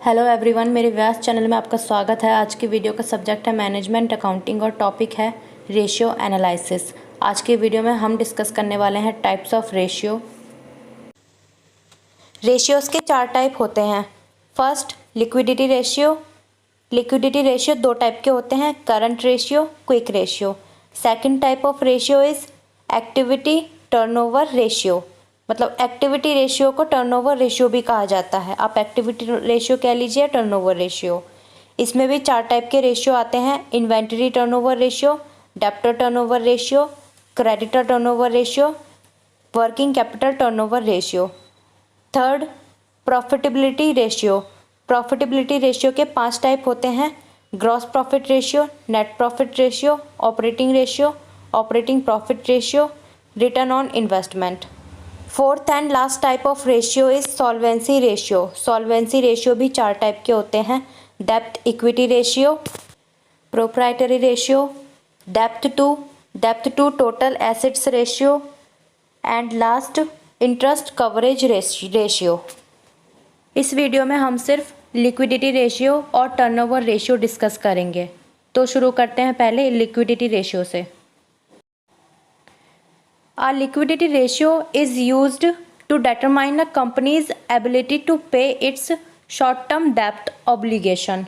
Hello everyone, मेरे व्यास channel में आपका स्वागत है। आज की वीडियो का सब्जेक्ट है मैनेजमेंट अकाउंटिंग और टॉपिक है रेशियो एनालिसिस। आज की वीडियो में हम डिस्कस करने वाले हैं टाइप्स ऑफ रेशियो। रेशियोज़ के 4 टाइप होते हैं। First, liquidity ratio. Liquidity ratio 2 type के होते हैं, current ratio, quick ratio. Second type of ratio is activity turnover ratio. मतलब एक्टिविटी रेशियो को टर्नओवर रेशियो भी कहा जाता है। आप एक्टिविटी रेशियो कह लीजिए, टर्नओवर रेशियो। इसमें भी 4 टाइप के रेशियो आते हैं, inventory turnover ratio, debtor turnover ratio, creditor turnover ratio, working capital turnover ratio. Third, profitability ratio. Profitability ratio के 5 टाइप होते हैं, gross profit ratio, net profit ratio, operating ratio, operating profit ratio, return on investment. Fourth and last type of ratio is solvency ratio. Solvency ratio भी 4 type के होते हैं, डेब्ट equity ratio, proprietary ratio, डेब्ट to total assets ratio and last interest coverage ratio. इस video में हम सिर्फ लिक्विडिटी रेशियो और टर्नओवर रेशियो डिस्कस करेंगे। तो शुरू करते हैं पहले लिक्विडिटी रेशियो से। A liquidity ratio is used to determine a company's ability to pay its short-term debt obligation.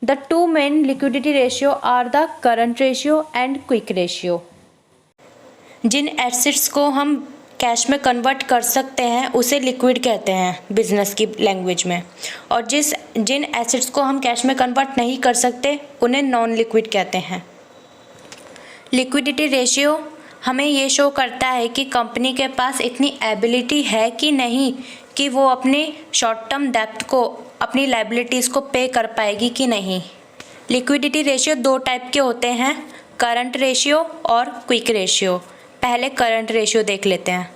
The two main liquidity ratio are the current ratio and quick ratio. जिन assets को हम cash में convert कर सकते हैं उसे liquid कहते हैं बिजनेस की लैंग्वेज में, और जिन एसेट्स को हम कैश में कन्वर्ट नहीं कर सकते उन्हें नॉन लिक्विड कहते हैं। लिक्विडिटी रेशियो हमें ये शो करता है कि कंपनी के पास इतनी एबिलिटी है कि नहीं कि वो अपने शॉर्ट टर्म डेब्ट को, अपनी लायबिलिटीज़ को पे कर पाएगी कि नहीं। लिक्विडिटी रेशियो 2 टाइप के होते हैं, करंट रेशियो और क्विक रेशियो। पहले करंट रेशियो देख लेते हैं।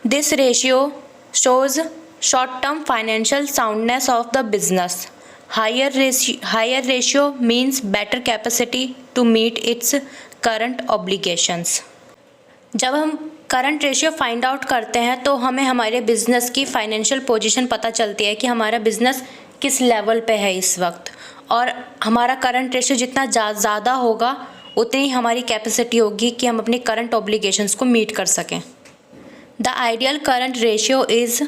This ratio shows short term financial soundness of the business. Higher ratio means better capacity to meet its current obligations. जब हम करंट रेशियो फाइंड आउट करते हैं तो हमें हमारे बिजनेस की फाइनेंशियल पोजीशन पता चलती है कि हमारा बिजनेस किस लेवल पे है इस वक्त, और हमारा करंट रेशियो जितना ज़्यादा होगा उतनी ही हमारी कैपेसिटी होगी कि हम अपनी करंट ऑब्लिगेशंस को मीट कर सकें। The ideal current ratio is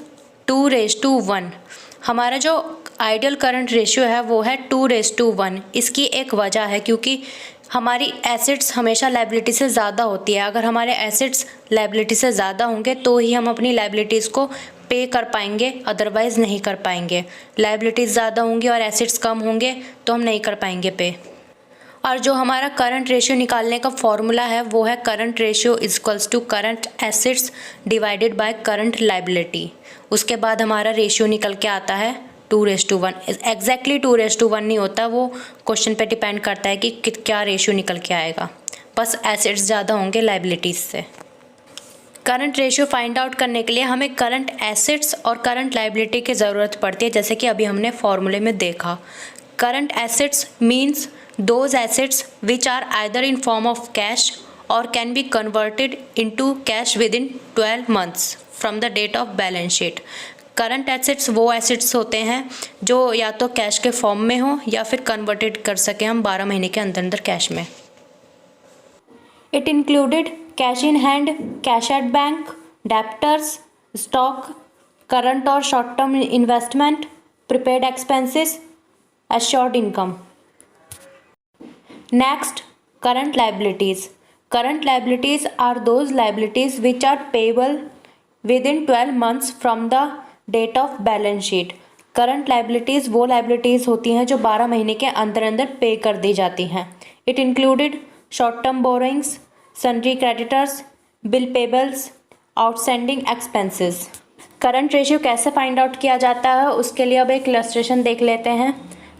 2:1। हमारा जो आइडियल करंट रेशियो है वो है 2:1। इसकी एक वजह है क्योंकि हमारी एसेट्स हमेशा लायबिलिटी से ज़्यादा होती है। अगर हमारे एसेट्स लायबिलिटी से ज़्यादा होंगे तो ही हम अपनी लायबिलिटीज़ को पे कर पाएंगे, अदरवाइज़ नहीं कर पाएंगे। लायबिलिटीज़ ज़्यादा होंगी और एसेट्स कम होंगे तो हम नहीं कर पाएंगे पे। और जो हमारा करंट रेशियो निकालने का फॉर्मूला है वो है current ratio equals to current assets divided by current liability. उसके बाद हमारा रेशियो निकल के आता है 2:1। एग्जैक्टली 2:1 नहीं होता, वो क्वेश्चन पे डिपेंड करता है कि क्या रेशियो निकल के आएगा। बस एसेट्स ज़्यादा होंगे लायबिलिटीज़ से। करंट रेशियो फाइंड आउट करने के लिए हमें करंट एसेट्स और करंट लायबिलिटी की ज़रूरत पड़ती है, जैसे कि अभी हमने फॉर्मूले में देखा। Current assets means those assets which are either in form of cash और can be converted into cash within 12 months from the date of balance sheet. Current assets वो एसेट्स होते हैं जो या तो कैश के फॉर्म में हो या फिर कन्वर्टेड कर सकें हम 12 महीने के अंदर अंदर कैश में। It included cash in hand, cash at bank, debtors, stock, current और short term investment, prepaid expenses, assured income. Next, current liabilities. Current liabilities are those liabilities which are payable within 12 months from the date of balance sheet. Current liabilities वो liabilities होती हैं जो 12 महीने के अंदर अंदर पे कर दी जाती हैं। It included short term borrowings, sundry creditors, bill payables, outstanding expenses. Current ratio कैसे फाइंड आउट किया जाता है उसके लिए अब एक इलस्ट्रेशन देख लेते हैं।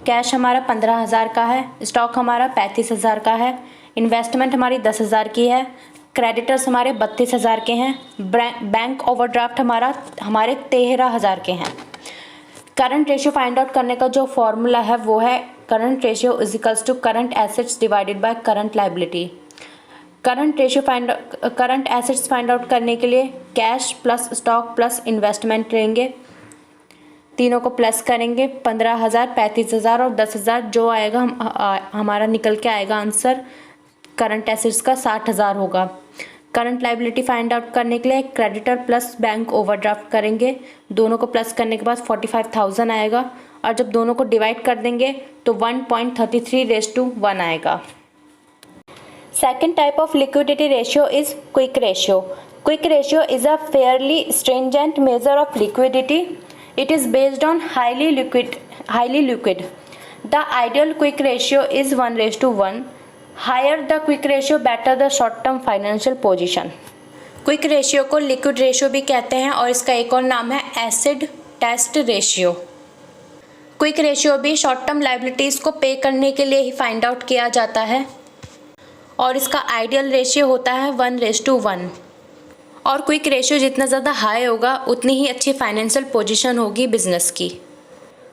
कैश हमारा 15,000 का है, स्टॉक हमारा 35,000 का है, इन्वेस्टमेंट हमारी 10,000 की है, क्रेडिटर्स हमारे 32,000 के हैं, बैंक ओवरड्राफ्ट हमारे 13,000 के हैं। करंट रेशियो फाइंड आउट करने का जो फॉर्मूला है वो है current ratio is equals to current assets divided by current liability. Current assets find out करने के लिए cash plus stock plus investment लेंगे। तीनों को प्लस करेंगे 15,000, 35,000 और 10,000, जो आएगा हमारा निकल के आएगा आंसर करंट एसेट्स का 60,000 होगा। करंट लाइबिलिटी फाइंड आउट करने के लिए क्रेडिटर प्लस बैंक ओवरड्राफ्ट करेंगे, दोनों को प्लस करने के बाद 45,000 आएगा और जब दोनों को डिवाइड कर देंगे तो 1.33:1 आएगा। Second type of liquidity ratio is quick ratio. Quick ratio is a fairly stringent measure of liquidity. It is based on highly liquid. The ideal quick ratio is 1:1. Higher the quick ratio, better the short-term financial position. Quick ratio को liquid ratio भी कहते हैं और इसका एक और नाम है acid test ratio. Quick ratio भी short term liabilities को पे करने के लिए ही फाइंड आउट किया जाता है और इसका आइडियल रेशियो होता है 1:1। और क्विक रेशियो जितना ज़्यादा हाई होगा उतनी ही अच्छी फाइनेंशियल पोजीशन होगी बिजनेस की।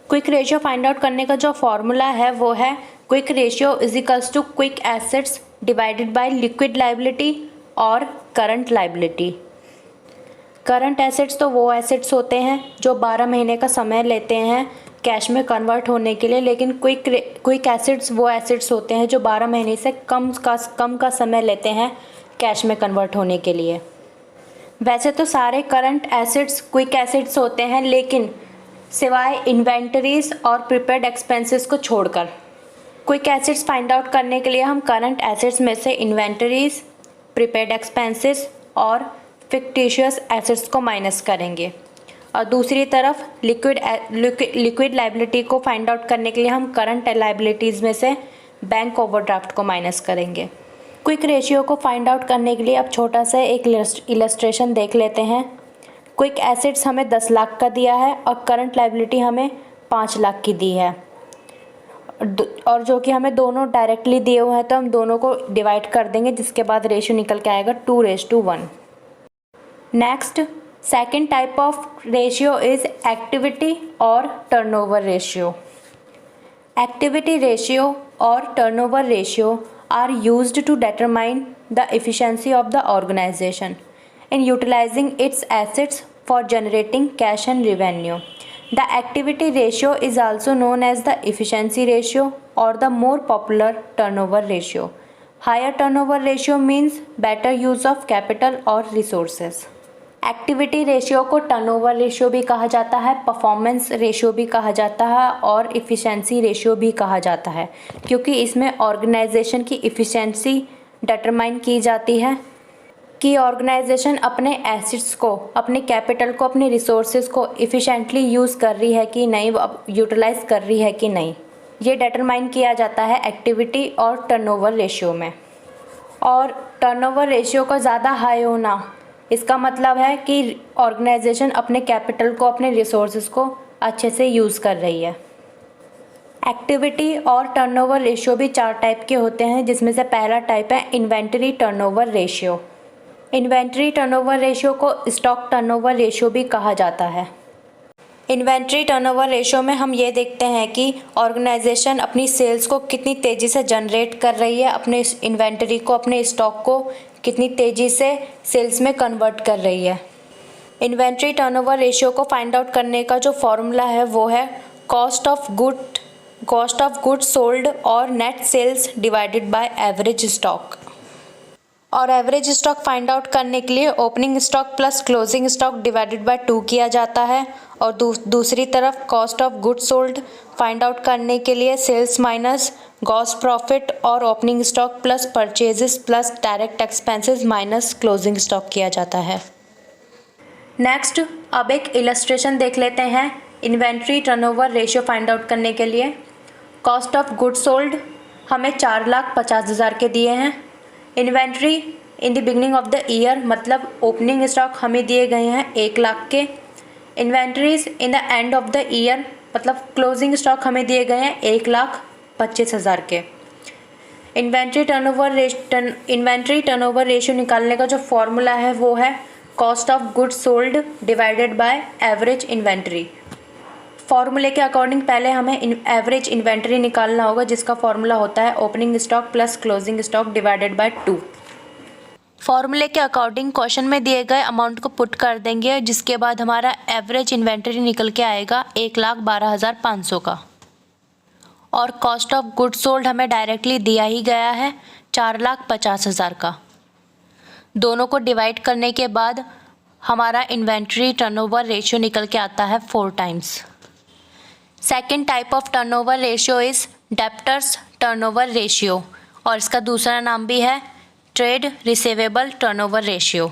क्विक रेशियो फाइंड आउट करने का जो फॉर्मूला है वो है quick ratio is equals to quick assets divided by liquid liability और करंट लाइबिलिटी। करंट एसेट्स तो वो एसेट्स होते हैं जो 12 महीने का समय लेते हैं कैश में कन्वर्ट होने के लिए, लेकिन क्विक एसेट्स वो एसेट्स होते हैं जो 12 महीने से कम का समय लेते हैं कैश में कन्वर्ट होने के लिए। वैसे तो सारे करंट एसेट्स क्विक एसेट्स होते हैं, लेकिन सिवाय इन्वेंटरीज और प्रीपेड एक्सपेंसेस को छोड़कर। क्विक एसेट्स फाइंड आउट करने के लिए हम करंट एसेट्स में से इन्वेंटरीज, प्रीपेड एक्सपेंसेस और फिक्टिशियस एसेट्स को माइनस करेंगे और दूसरी तरफ लिक्विड लाइबिलिटी को फाइंड आउट करने के लिए हम करंट लाइबिलिटीज़ में से बैंक ओवरड्राफ्ट को माइनस करेंगे। क्विक रेशियो को फाइंड आउट करने के लिए अब छोटा सा एक इलस्ट्रेशन देख लेते हैं। क्विक एसेट्स हमें 10 लाख का दिया है और करंट लाइबिलिटी हमें 5 लाख की दी है और जो कि हमें दोनों डायरेक्टली दिए हुए हैं तो हम दोनों को डिवाइड कर देंगे, जिसके बाद रेशियो निकल के आएगा 2:1। Next second type of ratio is activity और टर्नओवर रेशियो। एक्टिविटी रेशियो और turnover ratio are used to determine the efficiency of the organization in utilizing its assets for generating cash and revenue. The activity ratio is also known as the efficiency ratio or the more popular turnover ratio. Higher turnover ratio means better use of capital or resources. Activity ratio को turnover ratio भी कहा जाता है, performance ratio भी कहा जाता है और इफ़िशेंसी रेशियो भी कहा जाता है, क्योंकि इसमें ऑर्गेनाइजेशन की इफ़िशेंसी डिटरमाइन की जाती है कि ऑर्गेनाइजेशन अपने एसेट्स को, अपने कैपिटल को, अपने रिसोर्सेज को इफ़िशेंटली यूज़ कर रही है कि नहीं, यूटिलाइज कर रही है कि नहीं। ये डिटरमाइन किया जाता है एक्टिविटी और टर्नओवर रेशियो में। और टर्नओवर रेशियो का ज़्यादा हाई होना इसका मतलब है कि ऑर्गेनाइजेशन अपने कैपिटल को, अपने रिसोर्सेज को अच्छे से यूज़ कर रही है। एक्टिविटी और टर्नओवर रेशियो भी 4 टाइप के होते हैं, जिसमें से पहला टाइप है inventory turnover ratio. Inventory turnover ratio को स्टॉक टर्नओवर रेशियो भी कहा जाता है। इन्वेंट्री टर्नओवर रेशियो में हम ये देखते हैं कि ऑर्गेनाइजेशन अपनी सेल्स को कितनी तेज़ी से जनरेट कर रही है, अपने इन्वेंटरी को, अपने स्टॉक को कितनी तेज़ी से सेल्स में कन्वर्ट कर रही है। इन्वेंट्री टर्नओवर रेशियो को फाइंड आउट करने का जो फॉर्मूला है वो है कॉस्ट ऑफ गुड्स सोल्ड और net sales divided by average stock. और एवरेज स्टॉक फाइंड आउट करने के लिए opening stock plus closing stock divided by 2 किया जाता है और दूसरी तरफ cost of goods sold find out करने के लिए सेल्स माइनस ग्रॉस प्रॉफिट और opening stock plus purchases plus direct expenses minus closing stock किया जाता है। नेक्स्ट अब एक इलस्ट्रेशन देख लेते हैं inventory turnover ratio find out करने के लिए। कॉस्ट ऑफ गुड्स सोल्ड हमें 4,50,000 के दिए हैं। Inventory in the beginning of the year मतलब ओपनिंग स्टॉक हमें दिए गए हैं 1 लाख के। Inventories in the end of the year मतलब क्लोजिंग स्टॉक हमें दिए गए हैं 1,25,000 के। इन्वेंट्री टर्नओवर रेशियो निकालने का जो फॉर्मूला है वो है cost of goods sold divided by average inventory. फॉर्मूले के अकॉर्डिंग पहले हमें एवरेज इन्वेंट्री निकालना होगा, जिसका फॉर्मूला होता है opening stock plus closing stock divided by 2। फॉर्मूले के अकॉर्डिंग क्वेश्चन में दिए गए अमाउंट को पुट कर देंगे, जिसके बाद हमारा एवरेज इन्वेंटरी निकल के आएगा 1,12,500 का। और कॉस्ट ऑफ गुड्स सोल्ड हमें डायरेक्टली दिया ही गया है 4,50,000 का। दोनों को डिवाइड करने के बाद हमारा इन्वेंटरी टर्नओवर रेशियो निकल के आता है 4 times. Second type of turnover ratio is debtors turnover ratio, और इसका दूसरा नाम भी है trade receivable turnover ratio.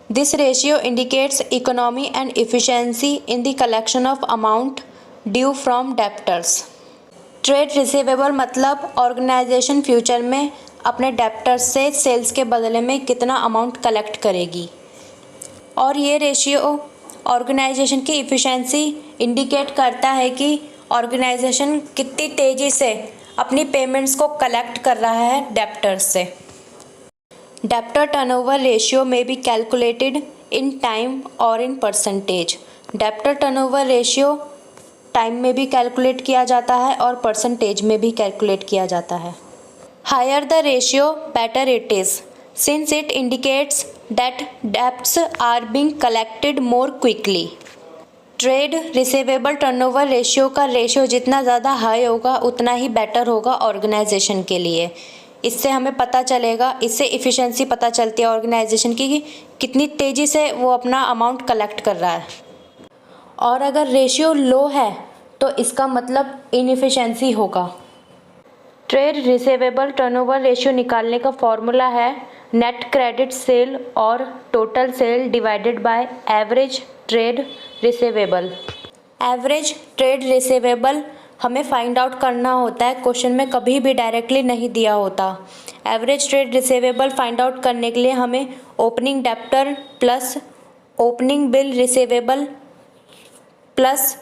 This ratio indicates economy and efficiency in the collection of amount due from debtors. Trade receivable मतलब ऑर्गेनाइजेशन फ्यूचर में अपने debtors से सेल्स के बदले में कितना अमाउंट कलेक्ट करेगी, और ये रेशियो ऑर्गेनाइजेशन की इफ़िशेंसी इंडिकेट करता है कि ऑर्गेनाइजेशन कितनी तेज़ी से अपनी पेमेंट्स को कलेक्ट कर रहा है डेब्टर्स से। Debtor turnover ratio may be calculated in time और in percentage. Debtor turnover ratio time में भी कैलकुलेट किया जाता है और परसेंटेज में भी कैलकुलेट किया जाता है। Higher the ratio better it is, since it indicates that debts are being collected more quickly. Trade receivable turnover ratio का रेशियो जितना ज़्यादा हाई होगा उतना ही बेटर होगा ऑर्गेनाइजेशन के लिए। इससे हमें पता चलेगा, इससे इफ़िशेंसी पता चलती है ऑर्गेनाइजेशन की कि कितनी तेज़ी से वो अपना अमाउंट कलेक्ट कर रहा है। और अगर रेशियो लो है तो इसका मतलब इनएफिशिएंसी होगा। ट्रेड रिसीवेबल टर्नओवर रेशियो निकालने का फॉर्मूला है नेट क्रेडिट सेल और total sale divided by average trade receivable. Average trade receivable हमें फाइंड आउट करना होता है, क्वेश्चन में कभी भी डायरेक्टली नहीं दिया होता। Average trade receivable find out करने के लिए हमें opening debtor plus opening bill receivable plus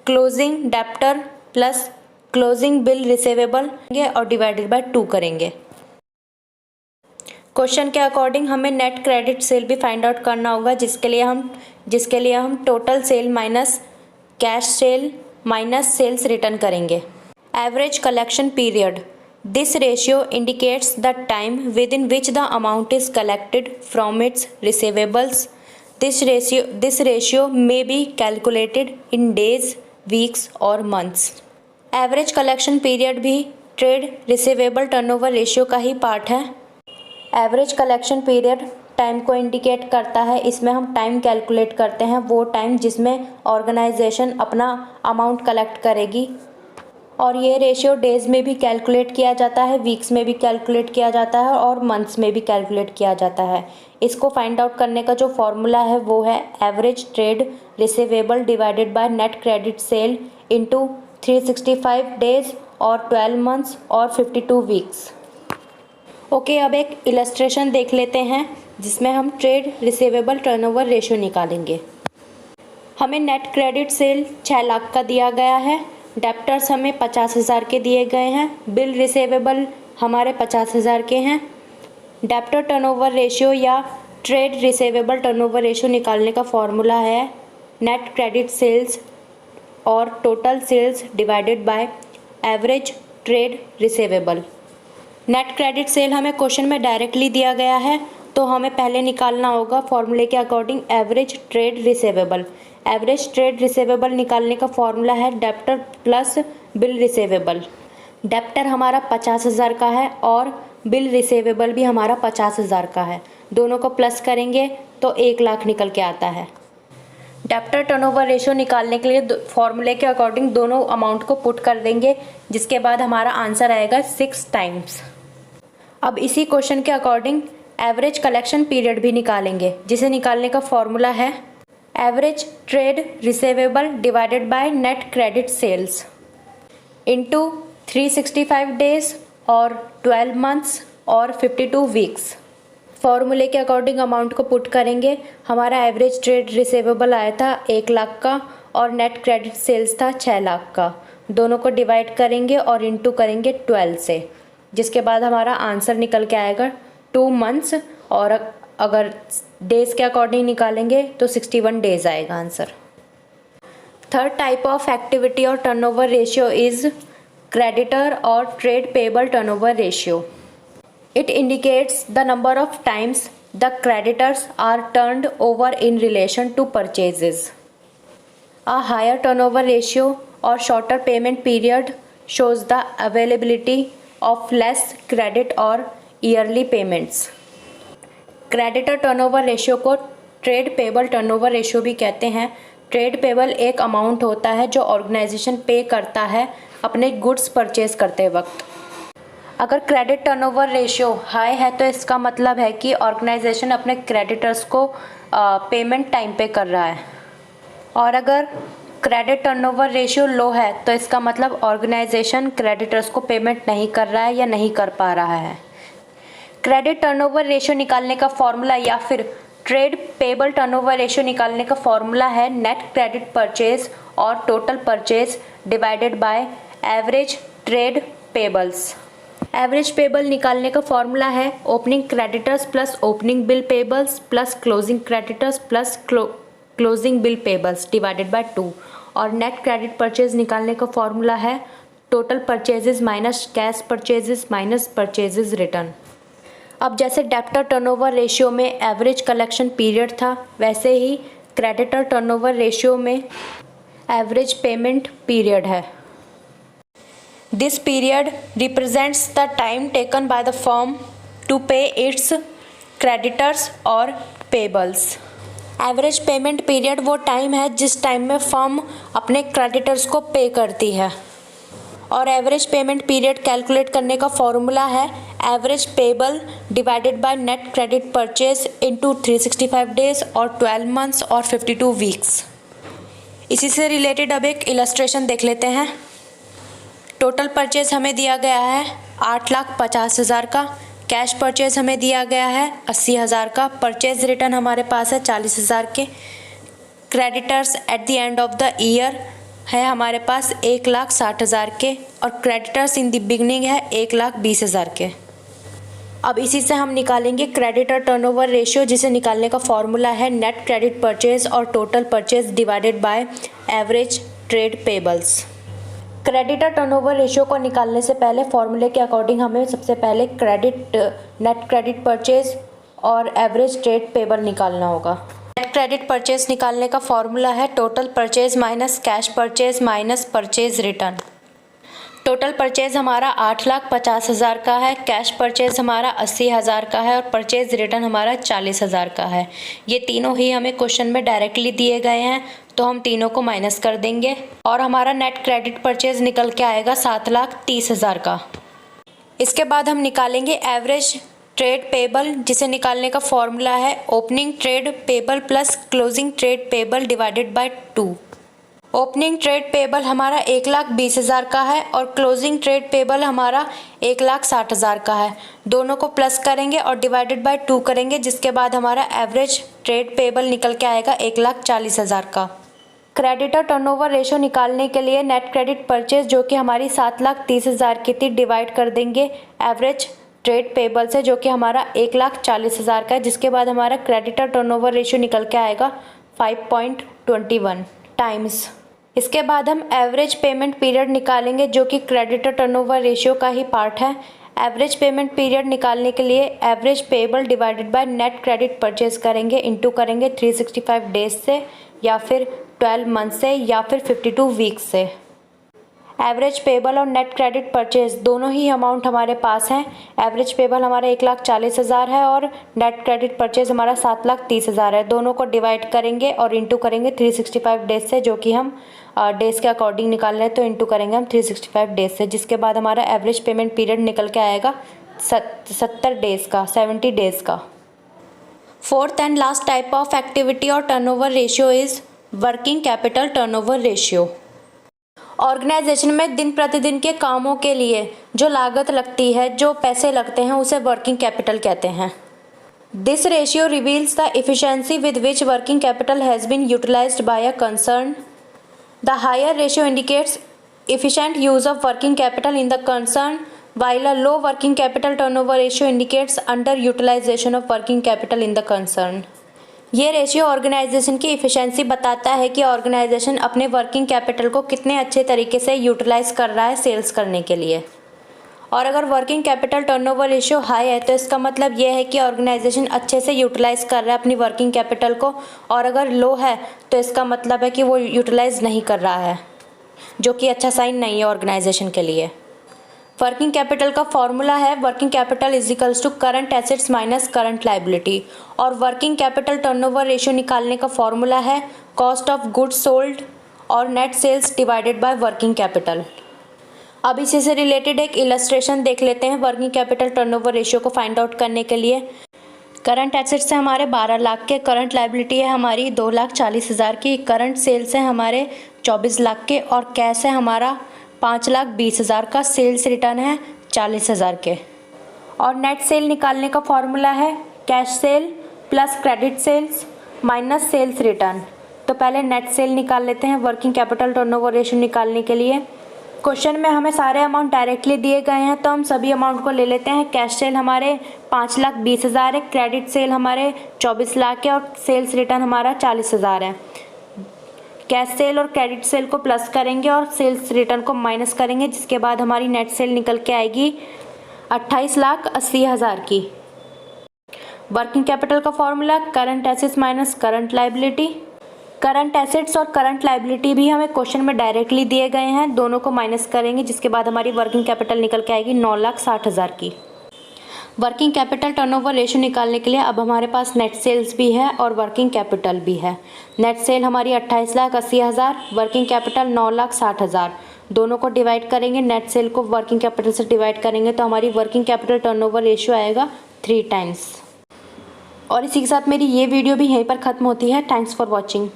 closing debtor plus closing bill receivable और डिवाइडेड बाय 2 करेंगे। क्वेश्चन के अकॉर्डिंग हमें नेट क्रेडिट सेल भी फाइंड आउट करना होगा, जिसके लिए हम total sale minus cash sale minus sales return करेंगे। Average collection period, this ratio indicates the time within which the amount is collected from its receivables. This ratio may be calculated in days, weeks और months. Average collection period भी trade receivable turnover ratio का ही part है। Average collection period time को indicate करता है। इसमें हम time calculate करते हैं, वो टाइम जिसमें ऑर्गेनाइजेशन अपना अमाउंट कलेक्ट करेगी। और ये रेशियो डेज़ में भी कैलकुलेट किया जाता है, वीक्स में भी कैलकुलेट किया जाता है और मंथ्स में भी कैलकुलेट किया जाता है। इसको फाइंड आउट करने का जो फॉर्मूला है वो है average trade receivable divided by net credit cell into 365 days और 12 मंथ्स और 52 वीक्स। ओके, अब एक इलस्ट्रेशन देख लेते हैं जिसमें हम ट्रेड रिसीवेबल टर्नओवर रेशियो निकालेंगे। हमें नेट क्रेडिट सेल 6 लाख का दिया गया है, डेब्टर्स हमें 50,000 के दिए गए हैं, बिल रिसीवेबल हमारे 50,000 के हैं। डेब्टर टर्नओवर रेशियो या ट्रेड रिसीवेबल टर्नओवर रेशियो निकालने का फॉर्मूला है नेट क्रेडिट सेल्स और total sales divided by average trade receivable. Net credit sale हमें क्वेश्चन में डायरेक्टली दिया गया है, तो हमें पहले निकालना होगा फॉर्मूले के according average trade receivable. Average trade receivable निकालने का फॉर्मूला है debtor plus bill receivable. Debtor हमारा 50,000 का है और बिल रिसीवेबल भी हमारा 50,000 का है। दोनों को प्लस करेंगे तो 1 लाख निकल के आता है। डेब्टर टर्नओवर रेशियो निकालने के लिए फॉर्मूले के अकॉर्डिंग दोनों अमाउंट को पुट कर देंगे, जिसके बाद हमारा आंसर आएगा 6 टाइम्स। अब इसी क्वेश्चन के अकॉर्डिंग एवरेज कलेक्शन पीरियड भी निकालेंगे, जिसे निकालने का फॉर्मूला है average trade receivable divided by net credit sales into 365 days और 12 मंथ्स और 52 वीक्स। फॉर्मूले के अकॉर्डिंग अमाउंट को पुट करेंगे। हमारा एवरेज ट्रेड रिसीवेबल आया था 1 लाख का और नेट क्रेडिट सेल्स था 6 लाख का। दोनों को डिवाइड करेंगे और इनटू करेंगे 12 से, जिसके बाद हमारा आंसर निकल के आएगा 2 मंथ्स, और अगर डेज़ के अकॉर्डिंग निकालेंगे तो 61 डेज़ आएगा answer. Third type of activity और टर्नओवर रेशियो इज़ क्रेडिटर और trade payable turnover ratio. It indicates the number of times the creditors are turned over in relation to purchases. A higher turnover ratio or shorter payment period shows the availability of less credit or yearly payments. Creditor turnover ratio को trade payable turnover ratio भी कहते हैं। Trade payable एक amount होता है जो organisation पे करता है अपने गुड्स परचेज करते वक्त। अगर क्रेडिट टर्नओवर रेशियो हाई है तो इसका मतलब है कि ऑर्गेनाइजेशन अपने क्रेडिटर्स को पेमेंट टाइम पे कर रहा है, और अगर क्रेडिट टर्नओवर रेशियो लो है तो इसका मतलब ऑर्गेनाइजेशन क्रेडिटर्स को पेमेंट नहीं कर रहा है या नहीं कर पा रहा है। क्रेडिट टर्नओवर रेशियो निकालने का फॉर्मूला या फिर ट्रेड पेबल टर्नओवर रेशियो निकालने का फॉर्मूला है नेट क्रेडिट परचेज और total purchase divided by average trade payables. Average payable निकालने का फॉर्मूला है opening creditors plus opening bill payables plus closing creditors plus closing bill payables divided by 2, और net credit purchase निकालने का formula है total purchases minus cash purchases minus purchases return. अब जैसे debtor turnover ratio में average collection period था, वैसे ही क्रेडिटर टर्नओवर रेशियो में एवरेज पेमेंट पीरियड है। This period represents the time taken by the firm to pay its creditors or payables. Average payment period वो time है जिस time में फर्म अपने क्रेडिटर्स को पे करती है, और एवरेज पेमेंट पीरियड कैलकुलेट करने का फॉर्मूला है average payable divided by net credit purchase into 365 days और 12 मंथ्स और 52 वीक्स। इसी से रिलेटेड अब एक इलस्ट्रेशन देख लेते हैं। टोटल परचेज हमें दिया गया है 8,50,000 का, कैश परचेज हमें दिया गया है 80,000 का, परचेज रिटर्न हमारे पास है 40,000 के, creditors at the end of the year है हमारे पास 1,60,000 के, और क्रेडिटर्स इन द बिगनिंग है 1,20,000 के। अब इसी से हम निकालेंगे क्रेडिटर टर्नओवर रेशियो, जिसे निकालने का फॉर्मूला है नेट क्रेडिट परचेज और total purchase divided by average trade pebbles. Creditor turnover ratio को निकालने से पहले फॉर्मूले के अकॉर्डिंग हमें सबसे पहले नेट क्रेडिट परचेज और एवरेज ट्रेड पेबल निकालना होगा। नेट क्रेडिट परचेज निकालने का फॉर्मूला है total purchase minus cash purchase minus purchase return. Total purchase हमारा 8,50,000 का है, कैश परचेज हमारा 80,000 का है और परचेज रिटर्न हमारा 40,000 का है। ये तीनों ही हमें क्वेश्चन में डायरेक्टली दिए गए हैं, तो हम तीनों को माइनस कर देंगे और हमारा नेट क्रेडिट परचेज निकल के आएगा 7,30,000 का। इसके बाद हम निकालेंगे एवरेज ट्रेड पेबल, जिसे निकालने का फॉर्मूला है opening trade payable plus closing trade payable divided by 2। Opening trade payable हमारा 1,20,000 का है और क्लोजिंग ट्रेड पेबल हमारा 1,60,000 का है। दोनों को प्लस करेंगे और डिवाइडेड बाय 2 करेंगे, जिसके बाद हमारा एवरेज ट्रेड पेबल निकल के आएगा 1,40,000 का। क्रेडिटर टर्नओवर रेशियो निकालने के लिए नेट क्रेडिट परचेज जो कि हमारी 7,30,000 की थी डिवाइड कर देंगे एवरेज ट्रेड पेबल से जो कि हमारा 1,40,000 का है, जिसके बाद हमारा क्रेडिटर टर्नओवर रेशियो निकल के आएगा 5.21 टाइम्स। इसके बाद हम एवरेज पेमेंट पीरियड निकालेंगे जो कि क्रेडिटर टर्नओवर रेशियो का ही पार्ट है। एवरेज पेमेंट पीरियड निकालने के लिए average payable divided by net credit purchase करेंगे, इंटू करेंगे 365 डेज से या फिर 12 मंथ से या फिर 52 वीक्स से। एवरेज पेबल और नेट क्रेडिट परचेज दोनों ही अमाउंट हमारे पास हैं। एवरेज पेबल हमारा 1,40,000 है और नेट क्रेडिट परचेज हमारा 7,30,000 है। दोनों को डिवाइड करेंगे और इंटू करेंगे 365 डेज से, जो कि हम डेज के अकॉर्डिंग निकाल रहे हैं, तो इंटू करेंगे हम 365 डेज से, जिसके बाद हमारा एवरेज पेमेंट पीरियड निकल के आएगा 70 डेज का, 70 डेज का। Fourth and last type of activity और turnover ratio is working capital turnover ratio. Organisation में दिन प्रतिदिन के कामों के लिए जो लागत लगती है, जो पैसे लगते हैं, उसे वर्किंग कैपिटल कहते हैं। This ratio reveals the efficiency with which working capital has been utilised by a concern. The higher ratio indicates efficient use of working capital in the concern, while a low working capital turnover ratio indicates underutilization of working capital in the concern. ये ratio organisation की efficiency बताता है कि organisation अपने working capital को कितने अच्छे तरीके से यूटिलाइज कर रहा है सेल्स करने के लिए। और अगर working capital turnover ratio high है तो इसका मतलब ये है कि ऑर्गेनाइजेशन अच्छे से यूटिलाइज़ कर रहा है अपनी वर्किंग कैपिटल को, और अगर लो है तो इसका मतलब है कि वो यूटिलाइज़ नहीं कर रहा है, जो कि अच्छा साइन नहीं है ऑर्गेनाइजेशन के लिए। वर्किंग कैपिटल का फॉर्मूला है working capital is equals to current assets minus current liability, और वर्किंग कैपिटल टर्नओवर रेशियो निकालने का फॉर्मूला है कॉस्ट ऑफ गुड्स सोल्ड और net sales divided by working capital. अब इसी से रिलेटेड एक इलस्ट्रेशन देख लेते हैं वर्किंग कैपिटल टर्नओवर रेशियो को फाइंड आउट करने के लिए। करंट एसेट्स है हमारे 12 लाख के, करंट लाइबिलिटी है हमारी 2,40,000 की, करंट सेल्स है हमारे 24 लाख के, और कैश है हमारा 5,20,000 का, सेल्स रिटर्न है 40,000 के। और नेट सेल निकालने का फॉर्मूला है cash sale plus credit sales minus sales return. तो पहले नेट सेल निकाल लेते हैं वर्किंग कैपिटल टर्नओवर रेशियो निकालने के लिए। क्वेश्चन में हमें सारे अमाउंट डायरेक्टली दिए गए हैं तो हम सभी अमाउंट को ले लेते हैं। कैश सेल हमारे 5,20,000 है, क्रेडिट सेल हमारे 24 लाख है, और सेल्स रिटर्न हमारा 40,000 है। कैश सेल और क्रेडिट सेल को प्लस करेंगे और सेल्स रिटर्न को माइनस करेंगे, जिसके बाद हमारी नेट सेल निकल के आएगी 28,80,000 की। वर्किंग कैपिटल का formula current assets minus current liability. Current assets और करंट लाइबिलिटी भी हमें क्वेश्चन में डायरेक्टली दिए गए हैं, दोनों को माइनस करेंगे, जिसके बाद हमारी वर्किंग कैपिटल निकल के आएगी 9,60,000 की। वर्किंग कैपिटल टर्नओवर रेशियो निकालने के लिए अब हमारे पास नेट सेल्स भी है और वर्किंग कैपिटल भी है। नेट सेल हमारी 28,80,000, वर्किंग कैपिटल 9,60,000, दोनों को डिवाइड करेंगे, नेट सेल को वर्किंग कैपिटल से डिवाइड करेंगे तो हमारी वर्किंग कैपिटल टर्नओवर रेशियो आएगा 3 टाइम्स। और इसी के साथ मेरी ये वीडियो भी यहीं पर ख़त्म होती है। Thanks for watching.